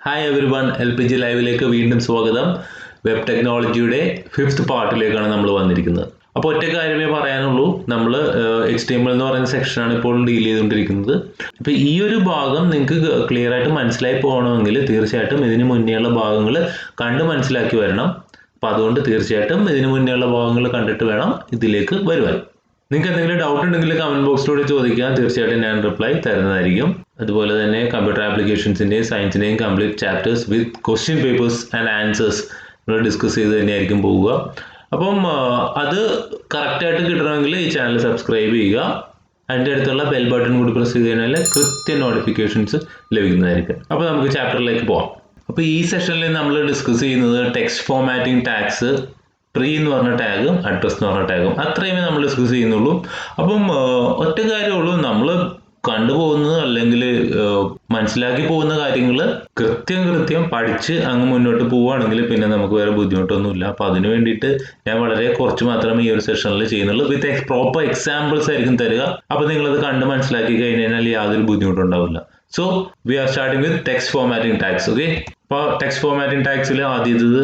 Hi every one, LPG ലൈവിലേക്ക് വീണ്ടും സ്വാഗതം. വെബ് ടെക്നോളജിയുടെ 5th പാർട്ടിലേക്കാണ് നമ്മൾ വന്നിരിക്കുന്നത്. അപ്പോൾ ഒറ്റ കാര്യമേ പറയാനുള്ളൂ, നമ്മൾ HTML എന്ന് പറയുന്ന സെക്ഷനാണ് ഇപ്പോൾ ഡീൽ ചെയ്തുകൊണ്ടിരിക്കുന്നത്. അപ്പോൾ ഈ ഒരു ഭാഗം നിങ്ങൾക്ക് ക്ലിയർ ആയിട്ട് മനസ്സിലായി പോകണമെങ്കിൽ തീർച്ചയായിട്ടും ഇതിന് മുന്നേയുള്ള ഭാഗങ്ങൾ കണ്ട് മനസ്സിലാക്കി വരണം. അപ്പോൾ അതുകൊണ്ട് തീർച്ചയായിട്ടും ഇതിന് മുന്നേയുള്ള ഭാഗങ്ങൾ കണ്ടിട്ട് വേണം ഇതിലേക്ക് വരുവാൻ. നിങ്ങൾക്ക് എന്തെങ്കിലും ഡൗട്ട് ഉണ്ടെങ്കിൽ കമൻറ്റ് ബോക്സിലൂടെ ചോദിക്കുക, തീർച്ചയായിട്ടും ഞാൻ റിപ്ലൈ തരുന്നതായിരിക്കും. അതുപോലെ തന്നെ കമ്പ്യൂട്ടർ ആപ്ലിക്കേഷൻസിൻ്റെയും സയൻസിൻ്റെയും complete chapters with question papers and answers നമ്മൾ ഡിസ്കസ് ചെയ്ത് തന്നെയായിരിക്കും പോവുക. അപ്പം അത് കറക്റ്റായിട്ട് കിട്ടണമെങ്കിൽ ഈ ചാനൽ സബ്സ്ക്രൈബ് ചെയ്യുക. അതിൻ്റെ അടുത്തുള്ള ബെൽ ബട്ടൺ കൂടി പ്രസ് ചെയ്ത് കഴിഞ്ഞാൽ കൃത്യ നോട്ടിഫിക്കേഷൻസ് ലഭിക്കുന്നതായിരിക്കും. അപ്പോൾ നമുക്ക് ചാപ്റ്ററിലേക്ക് പോകാം. അപ്പോൾ ഈ സെഷനിൽ നമ്മൾ ഡിസ്കസ് ചെയ്യുന്നത് ടെക്സ്റ്റ് ഫോർമാറ്റിംഗ് ടാഗ്സ്, ട്രീ എന്ന് പറഞ്ഞ ടാഗും അഡ്രസ് എന്ന് പറഞ്ഞ ടാഗും, അത്രയുമേ നമ്മൾ ഡിസ്കസ് ചെയ്യുന്നുള്ളൂ. അപ്പം ഒറ്റ കാര്യമുള്ളൂ, നമ്മൾ കണ്ടുപോകുന്നത് അല്ലെങ്കിൽ മനസ്സിലാക്കി പോകുന്ന കാര്യങ്ങൾ കൃത്യം പഠിച്ച് അങ്ങ് മുന്നോട്ട് പോവുകയാണെങ്കിൽ പിന്നെ നമുക്ക് വേറെ ബുദ്ധിമുട്ടൊന്നുമില്ല. അപ്പം അതിന് വേണ്ടിയിട്ട് ഞാൻ വളരെ കുറച്ച് മാത്രമേ ഈ ഒരു സെഷനിൽ ചെയ്യുന്നുള്ളൂ. വിത്ത് പ്രോപ്പർ എക്സാമ്പിൾസ് ആയിരിക്കും തരിക. അപ്പം നിങ്ങളത് കണ്ട് മനസ്സിലാക്കി കഴിഞ്ഞാൽ യാതൊരു ബുദ്ധിമുട്ടുണ്ടാവില്ല. So we are starting with text formatting tags. Okay, അപ്പോൾ ടെക്സ്റ്റ് ഫോർമാറ്റിംഗ് ടാഗ്സിൽ ആദ്യത്തേത്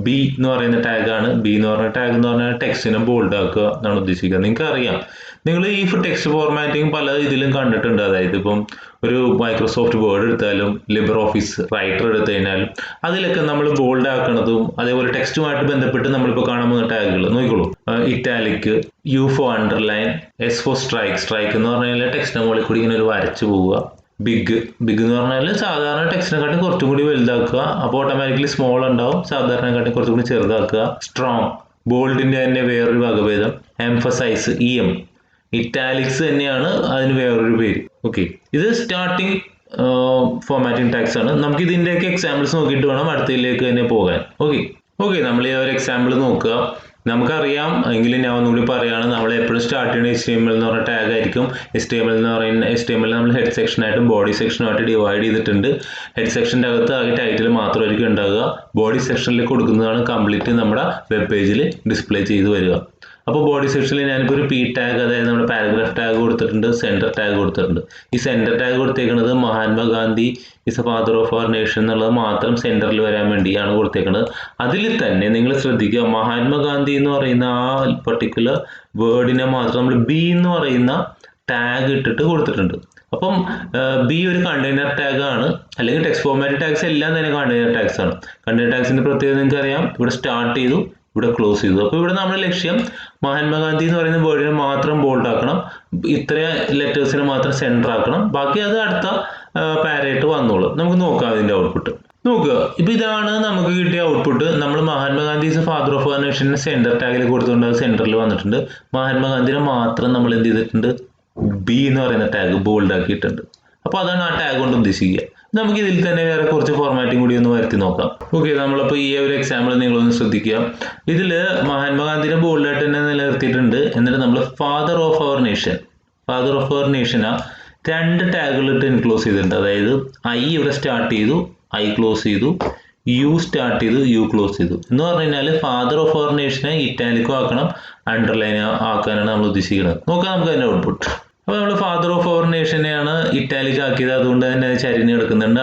ബി എന്ന് പറയുന്ന ടാഗാണ്. ബി എന്ന് പറഞ്ഞ ടാഗ് എന്ന് പറഞ്ഞാൽ ടെക്സ്റ്റിനെ ബോൾഡ് ആക്കുക എന്നാണ് ഉദ്ദേശിക്കുക. നിങ്ങൾക്ക് അറിയാം, നിങ്ങൾ ഈ ടെക്സ്റ്റ് ഫോർമാറ്റിംഗ് പല ഇതിലും കണ്ടിട്ടുണ്ട്. അതായത് ഇപ്പം ഒരു മൈക്രോസോഫ്റ്റ് വേർഡ് എടുത്താലും ലിബർ ഓഫീസ് റൈറ്റർ എടുത്തു കഴിഞ്ഞാലും അതിലൊക്കെ നമ്മൾ ബോൾഡ് ആക്കണതും അതേപോലെ ടെക്സ്റ്റുമായിട്ട് ബന്ധപ്പെട്ട് നമ്മളിപ്പോൾ കാണാൻ പോകുന്ന ടാഗുകൾ നോക്കിക്കോളൂ. Italic, U for underline, S for strike എന്ന് പറഞ്ഞാൽ ടെക്സ്റ്റിനെ മുകളിൽ കൂടി ഇങ്ങനെ ഒരു വരച്ചു പോവുക. ബിഗ് എന്ന് പറഞ്ഞാൽ സാധാരണ ടെക്സ്റ്റിനെക്കാട്ടി കുറച്ചും കൂടി വലുതാക്കുക. അപ്പോൾ ഓട്ടോമാറ്റിക്കലി സ്മോൾ ഉണ്ടാവും, സാധാരണക്കാട്ടി കുറച്ചും കൂടി ചെറുതാക്കുക. സ്ട്രോങ്, ബോൾഡിന്റെ തന്നെ വേറൊരു വകഭേദം. Emphasise, EM. ഇറ്റാലിക്സ് തന്നെയാണ് അതിന് വേറൊരു പേര്. ഓക്കെ, ഇത് സ്റ്റാർട്ടിങ് ഫോർമാറ്റിംഗ് ടാഗ്സ് ആണ്. നമുക്ക് ഇതിൻ്റെയൊക്കെ എക്സാമ്പിൾസ് നോക്കിയിട്ട് വേണം അടുത്തതിലേക്ക് തന്നെ പോകാൻ. ഓക്കെ, നമ്മൾ ഈ ഒരു എക്സാമ്പിൾ നോക്കുക. നമുക്കറിയാം, എങ്കിലും ഞാൻ ഒന്നുകൂടി പറയുകയാണ്, നമ്മൾ എപ്പോഴും സ്റ്റാർട്ട് ചെയ്യുന്ന HTML എന്ന് പറഞ്ഞ ടാഗ് ആയിരിക്കും. HTML നമ്മൾ ഹെഡ് സെക്ഷനായിട്ടും ബോഡി സെക്ഷനുമായിട്ട് ഡിവൈഡ് ചെയ്തിട്ടുണ്ട്. ഹെഡ് സെക്ഷൻ്റെ അകത്ത് ആകെ ടൈറ്റിൽ മാത്രമായിരിക്കും ഉണ്ടാകുക. ബോഡി സെക്ഷനിൽ കൊടുക്കുന്നതാണ് കംപ്ലീറ്റ് നമ്മുടെ വെബ് പേജിൽ ഡിസ്പ്ലേ ചെയ്ത് വരിക. അപ്പോൾ ബോഡി സെക്ഷനിൽ ഞാനിപ്പോൾ ഒരു P ടാഗ്, അതായത് നമ്മുടെ പാരഗ്രാഫ് ടാഗ് കൊടുത്തിട്ടുണ്ട്, സെൻറ്റർ ടാഗ് കൊടുത്തിട്ടുണ്ട്. ഈ സെൻറ്റർ ടാഗ് കൊടുത്തേക്കുന്നത് Mahatma Gandhi is a father of our nation എന്നുള്ളത് മാത്രം സെൻറ്ററിൽ വരാൻ വേണ്ടിയാണ് കൊടുത്തേക്കുന്നത്. അതിൽ തന്നെ നിങ്ങൾ ശ്രദ്ധിക്കുക, മഹാത്മാഗാന്ധി എന്ന് പറയുന്ന ആ പർട്ടിക്കുലർ വേർഡിനെ മാത്രം നമ്മൾ B എന്ന് പറയുന്ന ടാഗ് ഇട്ടിട്ട് കൊടുത്തിട്ടുണ്ട്. അപ്പം B ഒരു കണ്ടെയ്നർ ടാഗ് ആണ്, അല്ലെങ്കിൽ ടെക്സ്റ്റ് ഫോർമാറ്റ് ടാഗ്സ് എല്ലാം തന്നെ കണ്ടെയ്നർ ടാഗ്സ് ആണ്. കണ്ടെയ്നർ ടാഗ്സിന്റെ പ്രത്യേകത നിങ്ങൾക്ക് അറിയാം, ഇവിടെ സ്റ്റാർട്ട് ചെയ്തു, ഇവിടെ ക്ലോസ് ചെയ്തു. അപ്പോൾ ഇവിടെ നമ്മുടെ ലക്ഷ്യം മഹാത്മാഗാന്ധി എന്ന് പറയുന്ന വേർഡിനെ മാത്രം ബോൾഡ് ആക്കണം, ഇത്ര ലെറ്റേഴ്സിനെ മാത്രം സെൻറ്റർ ആക്കണം, ബാക്കി അത് അടുത്ത പാരയായിട്ട് വന്നോളും. നമുക്ക് നോക്കാം അതിൻ്റെ ഔട്ട്പുട്ട്. നോക്കുക, ഇപ്പം ഇതാണ് നമുക്ക് കിട്ടിയ ഔട്ട്പുട്ട്. നമ്മൾ Mahatma Gandhi is father of our നേഷനെ സെൻറ്റർ ടാഗിൽ കൊടുത്തുകൊണ്ട് അത് സെൻറ്ററിൽ വന്നിട്ടുണ്ട്. മഹാത്മാഗാന്ധിനെ മാത്രം നമ്മൾ എന്ത് ചെയ്തിട്ടുണ്ട്, B എന്ന് പറയുന്ന ടാഗ് ബോൾഡ് ആക്കിയിട്ടുണ്ട്. അപ്പോൾ അതാണ് ആ ടാഗ് കൊണ്ട് ഉദ്ദേശിക്കുക. നമുക്ക് ഇതിൽ തന്നെ വേറെ കുറച്ച് ഫോർമാറ്റിംഗ് കൂടി ഒന്ന് വരുത്തി നോക്കാം. ഓക്കെ, നമ്മളപ്പോൾ ഈ ഒരു എക്സാമ്പിൾ നിങ്ങളൊന്ന് ശ്രദ്ധിക്കുക. ഇതിൽ മഹാത്മാഗാന്ധിനെ ബോൾഡായിട്ട് തന്നെ നിലനിർത്തിയിട്ടുണ്ട്. എന്നിട്ട് നമ്മൾ ഫാദർ ഓഫ് അവർ നേഷനാ രണ്ട് ടാഗുകളിട്ട് എൻക്ലോസ് ചെയ്തിട്ടുണ്ട്. അതായത് I ഇവിടെ സ്റ്റാർട്ട് ചെയ്തു, I ക്ലോസ് ചെയ്തു, U സ്റ്റാർട്ട് ചെയ്തു, U ക്ലോസ് ചെയ്തു. എന്ന് പറഞ്ഞു കഴിഞ്ഞാൽ ഫാദർ ഓഫ് അവർ നേഷനെ ഇറ്റാലിക്കോ ആക്കണം, അണ്ടർലൈൻ ആക്കാനാണ് നമ്മൾ ഉദ്ദേശിക്കുന്നത്. നോക്കാം നമുക്ക് അതിൻ്റെ ഔട്ട്പുട്ട്. അപ്പോൾ നമ്മൾ ഫാദർ ഓഫ് അവർ നേഷനെയാണ് ഇറ്റാലിക് ആക്കിയത്, അതുകൊണ്ട് തന്നെ അത് ചരിഞ്ഞ് കിടക്കുന്നുണ്ട്.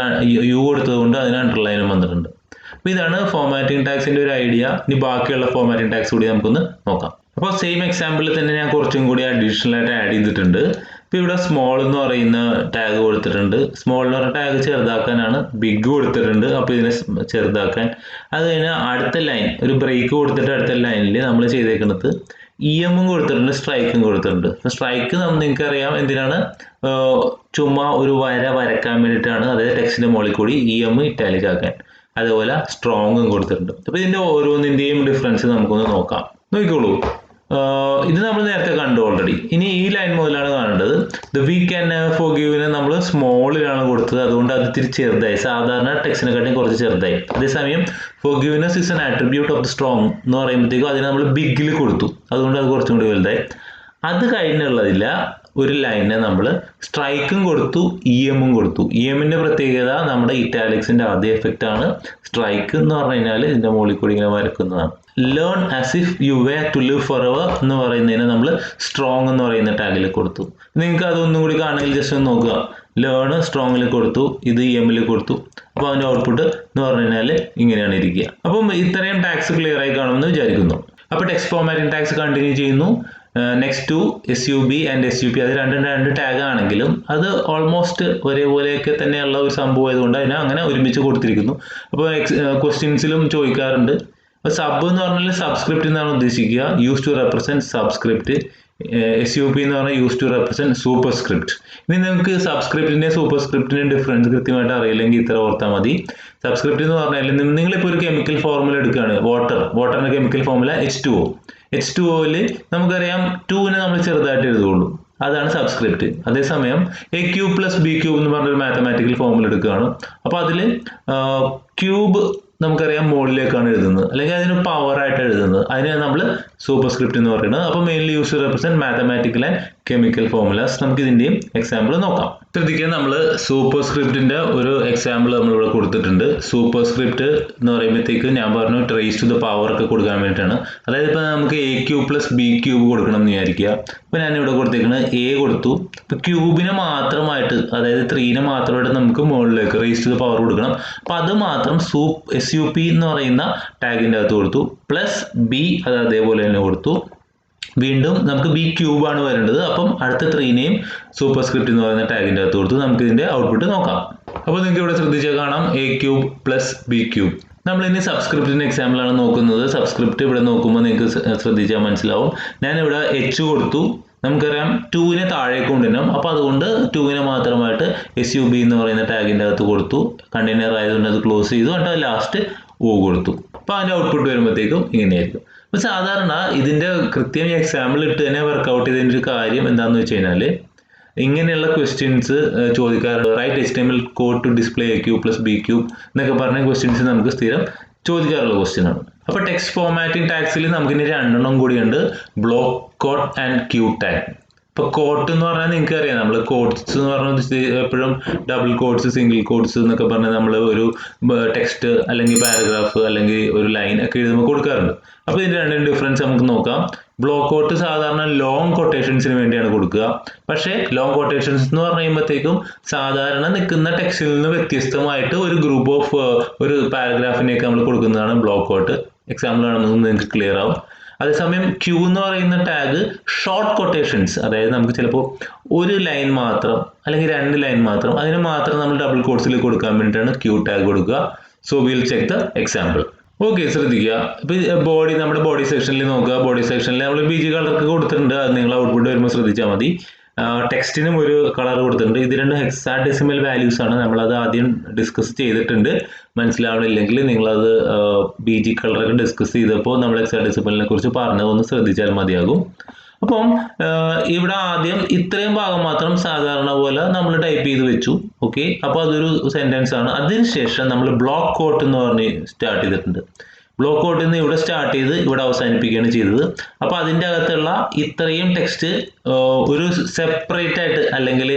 U കൊടുത്തതുകൊണ്ട് അതിന് അണ്ടർലൈനും വന്നിട്ടുണ്ട്. അപ്പോൾ ഇതാണ് ഫോർമാറ്റിംഗ് ടാഗ്സിൻ്റെ ഒരു ഐഡിയ. ഇനി ബാക്കിയുള്ള ഫോർമാറ്റിംഗ് ടാഗ്സ് കൂടി നമുക്കൊന്ന് നോക്കാം. അപ്പോൾ സെയിം എക്സാമ്പിളിൽ തന്നെ ഞാൻ കുറച്ചും കൂടി അഡീഷണൽ ആയിട്ട് ആഡ് ചെയ്തിട്ടുണ്ട്. ഇപ്പോൾ ഇവിടെ സ്മോൾ എന്ന് പറയുന്ന ടാഗ് കൊടുത്തിട്ടുണ്ട്. സ്മോൾ എന്ന് പറഞ്ഞ ടാഗ് ചെറുതാക്കാനാണ്. ബിഗ് കൊടുത്തിട്ടുണ്ട്, അപ്പോൾ ഇതിനെ ചെറുതാക്കാൻ. അത് കഴിഞ്ഞാൽ അടുത്ത ലൈൻ ഒരു ബ്രേക്ക് കൊടുത്തിട്ട് അടുത്ത ലൈനിൽ നമ്മൾ ചെയ്തേക്കുന്നത് EM കൊടുത്തിട്ടുണ്ട്, സ്ട്രൈക്കും കൊടുത്തിട്ടുണ്ട്. സ്ട്രൈക്ക് നിങ്ങൾക്ക് അറിയാം എന്തിനാണ്, ചുമ്മാ ഒരു വരക്കാൻ വേണ്ടിയിട്ടാണ്. അതായത് ടെക്സ്റ്റിന്റെ മുകളിൽ കൂടി EM ഇറ്റാലിക് ആക്കാൻ. അതേപോലെ സ്ട്രോങ്ങും കൊടുത്തിട്ടുണ്ട്. അപ്പോൾ ഇതിന്റെ ഓരോന്നിന്റെയും ഡിഫറൻസ് നമുക്കൊന്ന് നോക്കാം. നോക്കിക്കോളൂ, ഇത് നമ്മൾ നേരത്തെ കണ്ടു ഓൾറെഡി. ഇനി ഈ ലൈൻ മുതലാണ് കാണേണ്ടത്. ദ വി ക്യാൻ ഫോർഗീവിനെ നമ്മൾ സ്മോളിലാണ് കൊടുത്തത്, അതുകൊണ്ട് അത് ഇത്തിരി ചെറുതായി, സാധാരണ ടെക്സ്റ്റിനെക്കാട്ടിയും കുറച്ച് ചെറുതായി. അതേസമയം forgiveness is an attribute of the strong എന്ന് പറയുമ്പോഴത്തേക്കും അതിനെ നമ്മൾ ബിഗിൽ കൊടുത്തു, അതുകൊണ്ട് അത് കുറച്ചും കൂടി വലുതായി. അത് കഴിഞ്ഞുള്ളതില്ല ഒരു ലൈനിനെ നമ്മൾ സ്ട്രൈക്കും കൊടുത്തു ഇഎമ്മും കൊടുത്തു. ഇഎമ്മിന്റെ പ്രത്യേകത നമ്മുടെ ഇറ്റാലിക്സിന്റെ ആദ്യ എഫക്റ്റ് ആണ്. സ്ട്രൈക്ക് എന്ന് പറഞ്ഞു കഴിഞ്ഞാൽ ഇതിന്റെ മുകളിൽ കൂടി ഇങ്ങനെ വരക്കുന്നതാണ്. Learn as if you were to live forever എന്ന് പറയുന്നതിന് നമ്മൾ സ്ട്രോങ് എന്ന് പറയുന്ന ടാഗിൽ കൊടുത്തു. നിങ്ങൾക്ക് അതൊന്നും കൂടി കാണണമെങ്കിൽ ജസ്റ്റ് ഒന്ന് നോക്കുക. ലേൺ സ്ട്രോങ്ങിൽ കൊടുത്തു, ഇത് ഇഎമ്മിൽ കൊടുത്തു. അപ്പോൾ അതിന്റെ ഔട്ട്പുട്ട് എന്ന് പറഞ്ഞു കഴിഞ്ഞാൽ ഇങ്ങനെയാണ് ഇരിക്കുക. അപ്പം ഇത്രയും ടാഗ്സ് ക്ലിയർ ആയി കാണുമെന്ന് വിചാരിക്കുന്നു. അപ്പോൾ ടെക്സ്റ്റ് ഫോർമാറ്റിംഗ് ടാഗ്സ് കണ്ടിന്യൂ ചെയ്യുന്നു. Next two SUB and SUP, അത് രണ്ട് ടാഗ് ആണെങ്കിലും അത് ഓൾമോസ്റ്റ് ഒരേപോലെയൊക്കെ തന്നെയുള്ള ഒരു സംഭവം ആയതുകൊണ്ട് അതിനെ അങ്ങനെ ഒരുമിച്ച് കൊടുത്തിരിക്കുന്നു. അപ്പോൾ ക്വസ്റ്റ്യൻസിലും ചോദിക്കാറുണ്ട്. സബ് എന്ന് പറഞ്ഞാൽ സബ്സ്ക്രിപ്റ്റ് എന്നാണ് ഉദ്ദേശിക്കുക, use to represent subscript. SUP എന്ന് പറഞ്ഞാൽ യൂസ് ടു റെപ്രസെന്റ് സൂപ്പർസ്ക്രിപ്റ്റ്. ഇനി നിങ്ങൾക്ക് സബ്സ്ക്രിപ്റ്റിന്റെ സൂപ്പർസ്ക്രിപ്റ്റിന്റെ ഡിഫറൻസ് കൃത്യമായിട്ട് അറിയില്ലെങ്കിൽ ഇത്ര ഓർത്താൽ മതി. സബ്സ്ക്രിപ്റ്റ് എന്ന് പറഞ്ഞാൽ നിങ്ങളിപ്പോൾ ഒരു കെമിക്കൽ ഫോർമുല എടുക്കുകയാണ്, വാട്ടറിന്റെ കെമിക്കൽ ഫോർമുല H2O നമുക്കറിയാം 2നെ നമ്മൾ ചെറുതായിട്ട് എഴുതുള്ളൂ, അതാണ് സബ്സ്ക്രിപ്റ്റ്. അതേസമയം A³ + B³ എന്ന് പറഞ്ഞൊരു മാത്തമാറ്റിക്കൽ ഫോർമുല എടുക്കുകയാണ്. അപ്പോൾ അതിൽ ക്യൂബ് നമുക്കറിയാം മുകളിലേക്കാണ് എഴുതുന്നത്, അല്ലെങ്കിൽ അതിന് പവർ ആയിട്ട് എഴുതുന്നത്, അതിനെ നമ്മൾ സൂപ്പർസ്ക്രിപ്റ്റ് എന്ന് പറയുന്നത്. അപ്പോൾ mainly use to represent mathematical and chemical formulas. നമുക്ക് ഇതിന്റെയും എക്സാമ്പിൾ നോക്കാം. ശ്രദ്ധിക്കുക, നമ്മൾ സൂപ്പർസ്ക്രിപ്റ്റിന്റെ ഒരു എക്സാമ്പിൾ നമ്മളിവിടെ കൊടുത്തിട്ടുണ്ട്. സൂപ്പർസ്ക്രിപ്റ്റ് എന്ന് പറയുമ്പോഴത്തേക്ക് ഞാൻ പറഞ്ഞു റേസ് ടു ദ പവർ ഒക്കെ കൊടുക്കാൻ വേണ്ടിയിട്ടാണ്. അതായത് ഇപ്പോൾ നമുക്ക് A³ + B³ കൊടുക്കണം എന്ന് വിചാരിക്കുക. ഇപ്പോൾ ഞാൻ ഇവിടെ കൊടുത്തേക്കുന്നത് A കൊടുത്തു. ഇപ്പോൾ ക്യൂബിനെ മാത്രമായിട്ട്, അതായത് 3നെ മാത്രമായിട്ട് നമുക്ക് മുകളിലേക്ക് റേസ് ടു ദ പവർ കൊടുക്കണം. അപ്പോൾ അത് മാത്രം SUP എന്ന് പറയുന്ന ടാഗിൻ്റെ അകത്ത് കൊടുത്തു. +B അത് അതേപോലെ തന്നെ കൊടുത്തു. വീണ്ടും നമുക്ക് B³ ആണ് വരേണ്ടത്. അപ്പം അടുത്ത 3നെയും സൂപ്പർസ്ക്രിപ്റ്റ് എന്ന് പറയുന്ന ടാഗിൻ്റെ അകത്ത് കൊടുത്തു. നമുക്ക് ഇതിന്റെ ഔട്ട്പുട്ട് നോക്കാം. അപ്പോൾ നിങ്ങൾക്ക് ഇവിടെ ശ്രദ്ധിച്ചാൽ കാണാം A³ + B³. നമ്മൾ ഇനി സബ്സ്ക്രിപ്റ്റിന്റെ എക്സാമ്പിൾ ആണ് നോക്കുന്നത്. സബ്സ്ക്രിപ്റ്റ് ഇവിടെ നോക്കുമ്പോൾ നിങ്ങൾക്ക് ശ്രദ്ധിച്ചാൽ മനസ്സിലാവും. ഞാൻ ഇവിടെ H കൊടുത്തു. നമുക്കറിയാം 2നെ താഴേക്ക് കൊണ്ടുവരണം. അപ്പോൾ അതുകൊണ്ട് 2നെ മാത്രമായിട്ട് SUB എന്ന് പറയുന്ന ടാഗിൻ്റെ അകത്ത് കൊടുത്തു. കണ്ടെയ്നർ ആയതുകൊണ്ട് അത് ക്ലോസ് ചെയ്തു. എന്നിട്ട് ലാസ്റ്റ് O കൊടുത്തു. അപ്പോൾ അതിന്റെ ഔട്ട്പുട്ട് വരുമ്പോഴത്തേക്കും ഇങ്ങനെയായിരിക്കും. അപ്പോൾ സാധാരണ ഇതിന്റെ കൃത്യം എക്സാമ്പിൾ ഇട്ട് തന്നെ വർക്കൗട്ട് ചെയ്തതിൻ്റെ ഒരു കാര്യം എന്താണെന്ന് വെച്ച് കഴിഞ്ഞാൽ, ഇങ്ങനെയുള്ള ക്വസ്റ്റ്യൻസ് ചോദിക്കാറുണ്ട്. Write HTML code to display A³ + B³ എന്നൊക്കെ പറഞ്ഞ ക്വസ്റ്റ്യൻസ് നമുക്ക് സ്ഥിരം ചോദിക്കാറുള്ള ക്വസ്റ്റ്യൻ ആണ്. അപ്പോൾ ടെക്സ്റ്റ് ഫോർമാറ്റിംഗ് ടാഗ്സിൽ നമുക്ക് ഇനി 2 എണ്ണം കൂടിയുണ്ട്, block quote and Q tag. ഇപ്പോൾ കോട്ട് എന്ന് പറഞ്ഞാൽ നിങ്ങൾക്ക് അറിയാം, നമ്മൾ കോട്ട്സ് എന്ന് പറഞ്ഞാൽ എപ്പോഴും ഡബിൾ കോട്ട്സ്, സിംഗിൾ കോട്ട്സ് എന്നൊക്കെ പറഞ്ഞാൽ നമ്മൾ ഒരു ടെക്സ്റ്റ് അല്ലെങ്കിൽ പാരഗ്രാഫ് അല്ലെങ്കിൽ ഒരു ലൈൻ ഒക്കെ എഴുതുമ്പോൾ കൊടുക്കാറുണ്ട്. അപ്പോൾ ഇതിന്റെ രണ്ടിനും ഡിഫറൻസ് നമുക്ക് നോക്കാം. ബ്ലോക്ക് കോട്ട് സാധാരണ ലോങ് കൊട്ടേഷൻസിന് വേണ്ടിയാണ് കൊടുക്കുക. പക്ഷേ ലോങ് കൊട്ടേഷൻസ് എന്ന് പറയുമ്പോഴത്തേക്കും സാധാരണ നിൽക്കുന്ന ടെക്സ്റ്റിൽ നിന്ന് വ്യത്യസ്തമായിട്ട് ഒരു ഗ്രൂപ്പ് ഓഫ് ഒരു പാരഗ്രാഫിനെയൊക്കെ നമ്മൾ കൊടുക്കുന്നതാണ് ബ്ലോക്ക് കോട്ട്. എക്സാമ്പിൾ ആണെന്ന് നിങ്ങൾക്ക് ക്ലിയർ ആവും. അതേസമയം ക്യൂ എന്ന് പറയുന്ന ടാഗ് ഷോർട്ട് കൊട്ടേഷൻസ്, അതായത് നമുക്ക് ചിലപ്പോൾ ഒരു ലൈൻ മാത്രം അല്ലെങ്കിൽ 2 ലൈൻ മാത്രം, അതിന് മാത്രം നമ്മൾ ഡബിൾ കോട്ട്സിൽ കൊടുക്കാൻ വേണ്ടിയിട്ടാണ് ക്യൂ ടാഗ് കൊടുക്കുക. So will check the example. Okay, ശ്രദ്ധിക്കുക. ഇപ്പോൾ നമ്മുടെ ബോഡി സെക്ഷനിൽ നോക്കുക. ബോഡി സെക്ഷനിൽ നമ്മൾ BG കളറൊക്കെ കൊടുത്തിട്ടുണ്ട്. അത് നിങ്ങൾ ഔട്ട്പുട്ട് വരുമ്പോൾ ശ്രദ്ധിച്ചാൽ മതി. ടെക്സ്റ്റിനും ഒരു കളർ കൊടുത്തിട്ടുണ്ട്. ഇത് 2 ഹെക്സാഡെസിമൽ വാല്യൂസ് ആണ്. നമ്മളത് ആദ്യം ഡിസ്കസ് ചെയ്തിട്ടുണ്ട്. മനസ്സിലാവണില്ലെങ്കിൽ നിങ്ങളത് BG കളറൊക്കെ ഡിസ്കസ് ചെയ്തപ്പോൾ നമ്മൾ ഹെക്സാഡെസിമലിനെ കുറിച്ച് പറഞ്ഞതൊന്ന് ശ്രദ്ധിച്ചാൽ മതിയാകും. അപ്പം ഇവിടെ ആദ്യം ഇത്രയും ഭാഗം മാത്രം സാധാരണ പോലെ നമ്മൾ ടൈപ്പ് ചെയ്ത് വെച്ചു. ഓക്കെ, അപ്പോൾ അതൊരു സെന്റൻസ് ആണ്. അതിനുശേഷം നമ്മൾ ബ്ലോക്ക് കോട്ട് എന്ന് പറഞ്ഞ് സ്റ്റാർട്ട് ചെയ്തിട്ടുണ്ട്. ബ്ലോക്ക് കോട്ടിൽ നിന്ന് ഇവിടെ സ്റ്റാർട്ട് ചെയ്ത് ഇവിടെ അവസാനിപ്പിക്കുകയാണ് ചെയ്തത്. അപ്പോൾ അതിൻ്റെ അകത്തുള്ള ഇത്രയും ടെക്സ്റ്റ് ഒരു സെപ്പറേറ്റ് ആയിട്ട് അല്ലെങ്കിൽ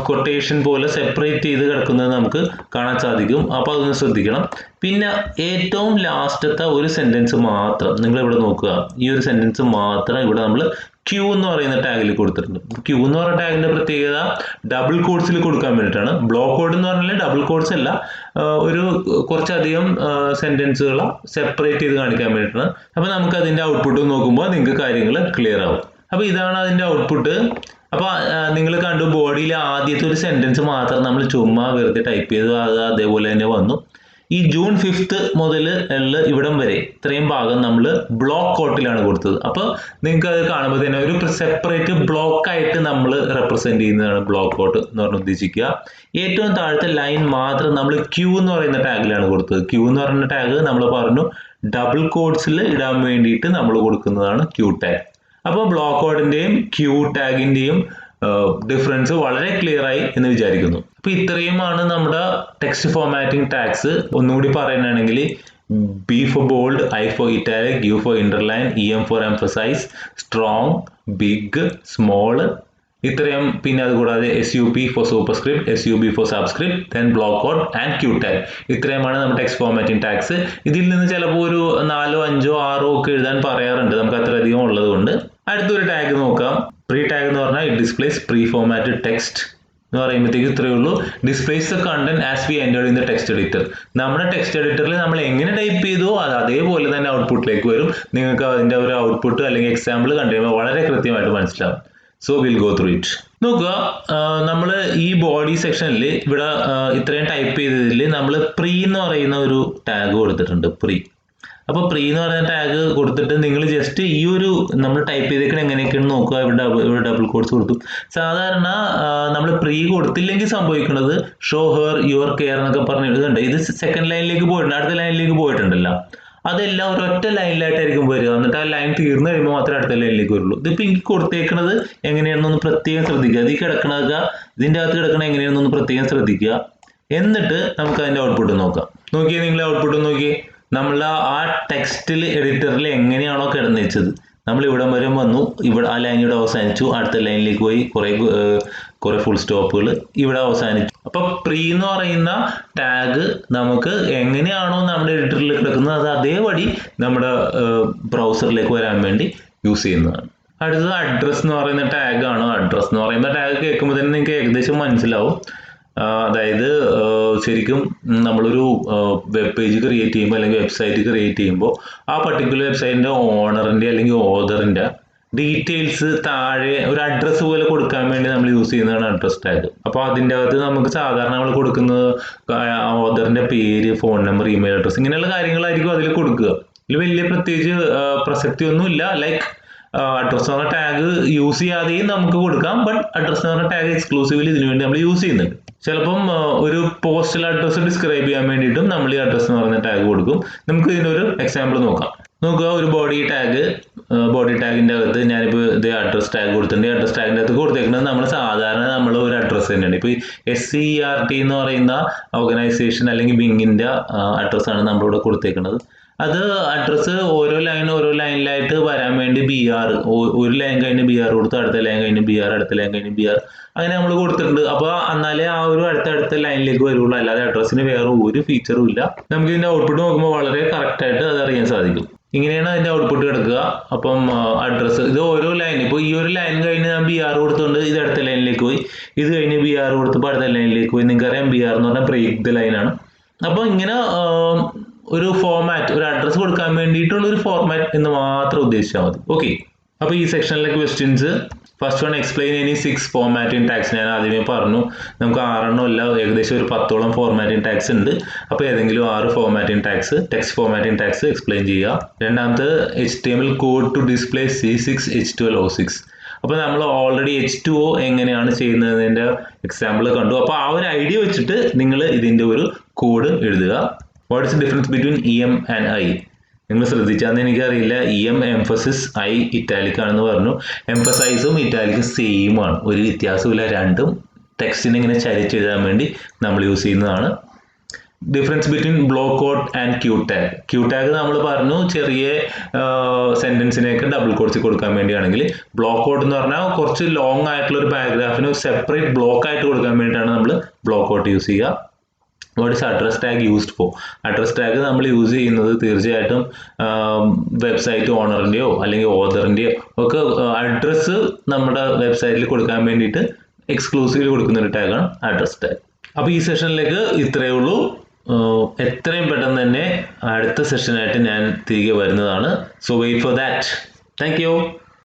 കൊട്ടേഷൻ പോലെ സെപ്പറേറ്റ് ചെയ്ത് കിടക്കുന്നത് നമുക്ക് കാണാൻ സാധിക്കും. അപ്പോൾ അതൊന്ന് ശ്രദ്ധിക്കണം. പിന്നെ ഏറ്റവും ലാസ്റ്റത്തെ ഒരു സെന്റൻസ് മാത്രം നിങ്ങൾ ഇവിടെ നോക്കുക. ഈ ഒരു സെന്റൻസ് മാത്രം ഇവിടെ നമ്മൾ ക്യൂ എന്ന് പറയുന്ന ടാഗിൽ കൊടുത്തിട്ടുണ്ട്. ക്യൂ എന്ന് പറയുന്ന ടാഗിന്റെ പ്രത്യേകത ഡബിൾ കോട്ട്സിൽ കൊടുക്കാൻ വേണ്ടിയിട്ടാണ്. ബ്ലോക്ക് കോഡ് എന്ന് പറഞ്ഞാൽ ഡബിൾ കോട്ട്സ് അല്ല, ഒരു കുറച്ചധികം സെന്റൻസുകൾ സെപ്പറേറ്റ് ചെയ്ത് കാണിക്കാൻ വേണ്ടിയിട്ടാണ്. അപ്പോൾ നമുക്ക് അതിന്റെ ഔട്ട്പുട്ട് നോക്കുമ്പോൾ നിങ്ങൾക്ക് കാര്യങ്ങൾ ക്ലിയർ ആവും. അപ്പോൾ ഇതാണ് അതിന്റെ ഔട്ട്പുട്ട്. അപ്പോൾ നിങ്ങൾ കണ്ടു, ബോഡിയിൽ ആദ്യത്തെ ഒരു സെന്റൻസ് മാത്രം നമ്മൾ ചുമ്മാ വെറുതെ ടൈപ്പ് ചെയ്തു, അത് അതേപോലെ തന്നെ വന്നു. ഈ ജൂൺ 5 മുതൽ ഇവിടം വരെ ഇത്രയും ഭാഗം നമ്മൾ ബ്ലോക്ക് കോട്ടിലാണ് കൊടുത്തത്. അപ്പോൾ നിങ്ങൾക്ക് അത് കാണുമ്പോൾ തന്നെ ഒരു സെപ്പറേറ്റ് ബ്ലോക്ക് ആയിട്ട് നമ്മൾ റെപ്രസെന്റ് ചെയ്യുന്നതാണ് ബ്ലോക്ക് കോട്ട് എന്ന് പറഞ്ഞ് ഉദ്ദേശിക്കുക. ഏറ്റവും താഴത്തെ ലൈൻ മാത്രം നമ്മൾ ക്യൂ എന്ന് പറയുന്ന ടാഗിലാണ് കൊടുത്തത്. ക്യൂ എന്ന് പറയുന്ന ടാഗ് നമ്മൾ പറഞ്ഞു ഡബിൾ കോട്ട്സിൽ ഇടാൻ വേണ്ടിയിട്ട് നമ്മൾ കൊടുക്കുന്നതാണ് ക്യൂ ടാഗ്. അപ്പോൾ ബ്ലോക്ക് കോഡിന്റെയും ക്യൂ ടാഗിന്റെയും ഡിഫറൻസ് വളരെ ക്ലിയർ ആയി എന്ന് വിചാരിക്കുന്നു. അപ്പൊ ഇത്രയുമാണ് നമ്മുടെ ടെക്സ്റ്റ് ഫോർമാറ്റിംഗ് ടാഗ്സ്. ഒന്നുകൂടി പറയുകയാണെങ്കിൽ B for bold, I for italic, U for underline, EM for emphasize, strong, big, small, ഇത്രയും. പിന്നെ അതുകൂടാതെ SUP for superscript, SUB for subscript, then block quote and Q tag. ഇത്രയുമാണ് നമ്മുടെ ടെക്സ്റ്റ് ഫോർമാറ്റിംഗ് ടാഗ്സ്. ഇതിൽ നിന്ന് ചിലപ്പോൾ ഒരു 4, 5, 6 ഒക്കെ എഴുതാൻ പറയാറുണ്ട്, നമുക്ക് അത്രയധികം ഉള്ളത് കൊണ്ട്. അടുത്തൊരു ടാഗ് നോക്കാം. പ്രീ ടാഗ് എന്ന് പറഞ്ഞാൽ it displays pre formatted text എന്ന് പറയുമ്പോഴത്തേക്ക് ഇത്രയേ ഉള്ളൂ. Displays the content as we entered in the text editor. നമ്മുടെ ടെക്സ്റ്റ് എഡിറ്ററിൽ നമ്മൾ എങ്ങനെ ടൈപ്പ് ചെയ്തോ അത് അതേപോലെ തന്നെ ഔട്ട്പുട്ടിലേക്ക് വരും. നിങ്ങൾക്ക് അതിൻ്റെ ഒരു ഔട്ട്പുട്ട് അല്ലെങ്കിൽ എക്സാമ്പിൾ കണ്ടുകഴിയുമ്പോൾ വളരെ കൃത്യമായിട്ട് മനസ്സിലാവും. So will go through it. നോക്കുക, നമ്മൾ ഈ ബോഡി സെക്ഷനിൽ ഇവിടെ ഇത്രയും ടൈപ്പ് ചെയ്തതിൽ നമ്മൾ പ്രീ എന്ന് പറയുന്ന ഒരു ടാഗ് കൊടുത്തിട്ടുണ്ട്. അപ്പോൾ പ്രീ എന്ന് പറയുന്ന ടാഗ് കൊടുത്തിട്ട് നിങ്ങൾ ജസ്റ്റ് ഈ ഒരു നമ്മൾ ടൈപ്പ് ചെയ്തേക്കണ എങ്ങനെയൊക്കെയാണ് നോക്കുക. ഇവിടെ ഡബിൾ കോഡ്സ് കൊടുത്തു. സാധാരണ നമ്മൾ പ്രീ കൊടുത്തില്ലെങ്കിൽ സംഭവിക്കുന്നത് ഷോ ഹെർ യുവർ കെയർ എന്നൊക്കെ പറഞ്ഞ് എഴുതുന്നുണ്ട്. ഇത് സെക്കൻഡ് ലൈനിലേക്ക് പോയിട്ടുണ്ട്, അടുത്ത ലൈനിലേക്ക് പോയിട്ടുണ്ടല്ലോ. അതെല്ലാം ഒരൊറ്റ ലൈനിലായിട്ടായിരിക്കും വരിക. എന്നിട്ട് ആ ലൈൻ തീർന്നു കഴിയുമ്പോൾ മാത്രമേ അടുത്ത ലൈനിലേക്ക് വരുള്ളൂ. ഇതിപ്പോൾ എനിക്ക് കൊടുത്തേക്കുന്നത് എങ്ങനെയാണെന്നൊന്ന് പ്രത്യേകം ശ്രദ്ധിക്കുക. ഇതിൽ കിടക്കണതൊക്കെ ഇതിൻ്റെ അകത്ത് കിടക്കണ എങ്ങനെയാണെന്നൊന്ന് പ്രത്യേകം ശ്രദ്ധിക്കുക. എന്നിട്ട് നമുക്ക് അതിൻ്റെ ഔട്ട്പുട്ട് നോക്കാം. നോക്കിയേ, നിങ്ങൾ ഔട്ട്പുട്ട് നോക്കിയേ. നമ്മൾ ആ ടെക്സ്റ്റിൽ എഡിറ്ററിൽ എങ്ങനെയാണോ കിടന്നുവെച്ചത്, നമ്മൾ ഇവിടം വരെ വന്നു, ഇവിടെ ആ ലൈൻ ഇവിടെ അവസാനിച്ചു, അടുത്ത ലൈനിലേക്ക് പോയി കുറെ ഫുൾ സ്റ്റോപ്പുകൾ ഇവിടെ അവസാനിച്ചു. അപ്പൊ പ്രീ എന്ന് പറയുന്ന ടാഗ് നമുക്ക് എങ്ങനെയാണോ നമ്മുടെ എഡിറ്ററിൽ കിടക്കുന്നത് അത് അതേപടി നമ്മുടെ ബ്രൗസറിലേക്ക് വരാൻ വേണ്ടി യൂസ് ചെയ്യുന്നതാണ്. അടുത്തത് അഡ്രസ് എന്ന് പറയുന്ന ടാഗാണ്. അഡ്രസ് എന്ന് പറയുന്ന ടാഗ് കേൾക്കുമ്പോൾ തന്നെ നിങ്ങൾക്ക് ഏകദേശം മനസ്സിലാവും. അതായത് ശരിക്കും നമ്മളൊരു വെബ് പേജ് ക്രിയേറ്റ് ചെയ്യുമ്പോൾ അല്ലെങ്കിൽ വെബ്സൈറ്റ് ക്രിയേറ്റ് ചെയ്യുമ്പോൾ ആ പർട്ടിക്കുലർ വെബ്സൈറ്റിൻ്റെ ഓണറിൻ്റെ അല്ലെങ്കിൽ ഓതറിൻ്റെ ഡീറ്റെയിൽസ് താഴെ ഒരു അഡ്രസ്സ് പോലെ കൊടുക്കാൻ വേണ്ടി നമ്മൾ യൂസ് ചെയ്യുന്നതാണ് അഡ്രസ് ടാഗ്. അപ്പോൾ അതിൻ്റെ അകത്ത് നമുക്ക് സാധാരണ നമ്മൾ കൊടുക്കുന്നത് ഓതറിൻ്റെ പേര്, ഫോൺ നമ്പർ, ഇമെയിൽ അഡ്രസ്സ് ഇങ്ങനെയുള്ള കാര്യങ്ങളായിരിക്കും അതിൽ കൊടുക്കുക. ഇതിൽ വലിയ പ്രത്യേകിച്ച് പ്രസക്തിയൊന്നുമില്ല. ലൈക്ക് അഡ്രസ് എന്ന് പറഞ്ഞ ടാഗ് യൂസ് ചെയ്യാതെയും നമുക്ക് കൊടുക്കാം. ബട്ട് അഡ്രസ് എന്ന് പറഞ്ഞ ടാഗ് എക്സ്ക്ലൂസീവ്ലി ഇതിനു വേണ്ടി നമ്മൾ യൂസ് ചെയ്യുന്നുണ്ട്. ചിലപ്പം ഒരു പോസ്റ്റൽ അഡ്രസ്സ് ഡിസ്ക്രൈബ് ചെയ്യാൻ വേണ്ടിയിട്ടും നമ്മൾ ഈ അഡ്രസ് എന്ന് പറയുന്ന ടാഗ് കൊടുക്കും. നമുക്ക് ഇതിനൊരു എക്സാമ്പിൾ നോക്കാം. നോക്കുക, ഒരു ബോഡി ടാഗിൻ്റെ അകത്ത് ഞാനിപ്പോൾ ഇത് അഡ്രസ് ടാഗ് കൊടുത്തിട്ടുണ്ട്. അഡ്രസ് ടാഗിൻ്റെ അകത്ത് കൊടുത്തേക്കുന്നത് നമ്മൾ സാധാരണ നമ്മൾ ഒരു അഡ്രസ്സ് തന്നെയാണ്. ഇപ്പോൾ SCERT എന്ന് പറയുന്ന ഓർഗനൈസേഷൻ അല്ലെങ്കിൽ ബിങ്ങിൻ്റെ അഡ്രസ്സാണ് നമ്മളിവിടെ കൊടുത്തേക്കുന്നത്. അത് അഡ്രസ്സ് ഓരോ ലൈനിലായിട്ട് വരാൻ വേണ്ടി BR, ഒരു ലൈൻ കഴിഞ്ഞ് BR കൊടുത്തു, അടുത്ത ലൈൻ കഴിഞ്ഞ് BR, അടുത്ത ലൈൻ കഴിഞ്ഞ് BR, അങ്ങനെ നമ്മൾ കൊടുത്തിട്ടുണ്ട്. അപ്പോൾ എന്നാലേ ആ ഒരു അടുത്ത ലൈനിലേക്ക് വരുള്ളൂ. അല്ലാതെ അഡ്രസ്സിന് വേറെ ഒരു ഫീച്ചറും ഇല്ല. നമുക്ക് ഇതിൻ്റെ ഔട്ട്പുട്ട് നോക്കുമ്പോൾ വളരെ കറക്റ്റായിട്ട് അത് അറിയാൻ സാധിക്കും. ഇങ്ങനെയാണ് അതിൻ്റെ ഔട്ട്പുട്ട് കിടക്കുക. അപ്പം അഡ്രസ്സ് ഇത് ഓരോ ലൈൻ, ഇപ്പോൾ ഈ ഒരു ലൈൻ കഴിഞ്ഞ് ഞാൻ BR കൊടുത്തുകൊണ്ട് ഇത് അടുത്ത ലൈനിലേക്ക് പോയി, ഇത് കഴിഞ്ഞ് BR കൊടുത്തപ്പോൾ അടുത്ത ലൈനിലേക്ക് പോയി. നിങ്ങൾക്കറിയാം BR എന്ന് പറഞ്ഞാൽ ബ്രേക്ക് ദ ലൈനാണ്. അപ്പോൾ ഇങ്ങനെ ഒരു ഫോർമാറ്റ്, ഒരു അഡ്രസ്സ് കൊടുക്കാൻ വേണ്ടിയിട്ടുള്ള ഒരു ഫോർമാറ്റ് എന്ന് മാത്രം ഉദ്ദേശിച്ചാൽ മതി. ഓക്കെ, അപ്പോൾ ഈ സെക്ഷനിലെ questions, first one explain any 6 formatting tags. ഞാൻ ആദ്യമേ പറഞ്ഞു നമുക്ക് 6 അല്ല, ഏകദേശം ഒരു 10ഓളം ഫോർമാറ്റിംഗ് ടാഗ്സ് ഉണ്ട്. അപ്പോൾ ഏതെങ്കിലും 6 formatting tags, text formatting tags explain ചെയ്യുക. രണ്ടാമത് HTML code to display C6 H12O6. അപ്പോൾ നമ്മൾ ഓൾറെഡി H2O എങ്ങനെയാണ് ചെയ്യുന്നതിൻ്റെ എക്സാമ്പിൾ കണ്ടു. അപ്പോൾ ആ ഒരു ഐഡിയ വെച്ചിട്ട് നിങ്ങൾ ഇതിൻ്റെ ഒരു കോഡ് എഴുതുക. What is the difference between EM and I? നിങ്ങൾ ശ്രദ്ധിച്ചാന്ന് എനിക്കറിയില്ല. EM എംഫസിസ്, I ഇറ്റാലിക് ആണെന്ന് പറഞ്ഞു. എംഫസൈസും ഇറ്റാലിക്കും സെയിം ആണ്, ഒരു വ്യത്യാസമില്ല. രണ്ടും ടെക്സ്റ്റിനെ ഇങ്ങനെ ചരിച്ചെഴുതാൻ വേണ്ടി നമ്മൾ യൂസ് ചെയ്യുന്നതാണ്. Difference between block quote and Q tag. Q tag നമ്മൾ പറഞ്ഞു ചെറിയ സെൻറ്റൻസിനെയൊക്കെ ഡബിൾ കോഡ്സ് കൊടുക്കാൻ വേണ്ടിയാണെങ്കിൽ, ബ്ലോക്ക് കോഡ് എന്ന് പറഞ്ഞാൽ കുറച്ച് ലോങ് ആയിട്ടുള്ള ഒരു പാരഗ്രാഫിന് സെപ്പറേറ്റ് ബ്ലോക്ക് ആയിട്ട് കൊടുക്കാൻ വേണ്ടിയിട്ടാണ് നമ്മൾ ബ്ലോക്ക് കോഡ് യൂസ് ചെയ്യുക. What is address tag used for? Address tag നമ്മൾ യൂസ് ചെയ്യുന്നത് തീർച്ചയായിട്ടും വെബ്സൈറ്റ് ഓണറിൻ്റെയോ അല്ലെങ്കിൽ ഓതറിൻ്റെയോ ഒക്കെ അഡ്രസ്സ് നമ്മുടെ വെബ്സൈറ്റിൽ കൊടുക്കാൻ വേണ്ടിയിട്ട് എക്സ്ക്ലൂസീവ്ലി കൊടുക്കുന്ന ഒരു ടാഗാണ് അഡ്രസ് ടാഗ്. അപ്പോൾ ഈ സെഷനിലേക്ക് ഇത്രയേ ഉള്ളൂ. എത്രയും പെട്ടെന്ന് തന്നെ അടുത്ത സെഷനായിട്ട് ഞാൻ തിരികെ വരുന്നതാണ്. So wait for that. Thank U.